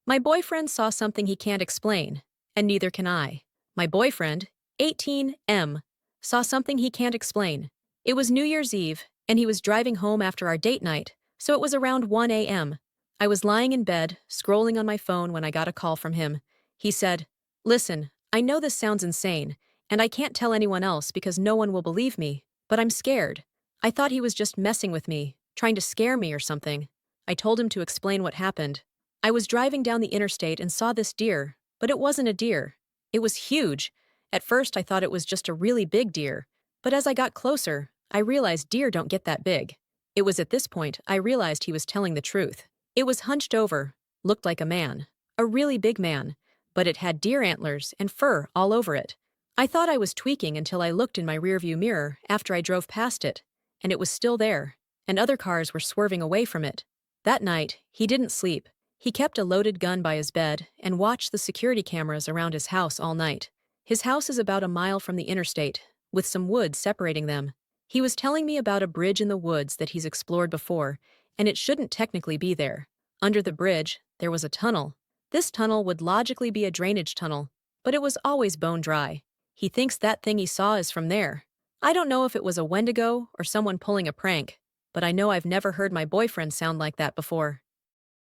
My boyfriend saw something he can't explain, and neither can I. My boyfriend, 18M, saw something he can't explain. It was New Year's Eve, and he was driving home after our date night, so it was around 1 a.m. I was lying in bed, scrolling on my phone when I got a call from him. He said, "Listen, I know this sounds insane, and I can't tell anyone else because no one will believe me, but I'm scared. I thought he was just messing with me, trying to scare me or something." I told him to explain what happened. I was driving down the interstate and saw this deer, but it wasn't a deer. It was huge. At first, I thought it was just a really big deer, but as I got closer, I realized deer don't get that big. It was at this point I realized he was telling the truth. It was hunched over, looked like a man, a really big man, but it had deer antlers and fur all over it. I thought I was tweaking until I looked in my rearview mirror after I drove past it, and it was still there, and other cars were swerving away from it. That night, he didn't sleep. He kept a loaded gun by his bed and watched the security cameras around his house all night. His house is about a mile from the interstate, with some woods separating them. He was telling me about a bridge in the woods that he's explored before, and it shouldn't technically be there. Under the bridge, there was a tunnel. This tunnel would logically be a drainage tunnel, but it was always bone dry. He thinks that thing he saw is from there. I don't know if it was a Wendigo or someone pulling a prank, but I know I've never heard my boyfriend sound like that before.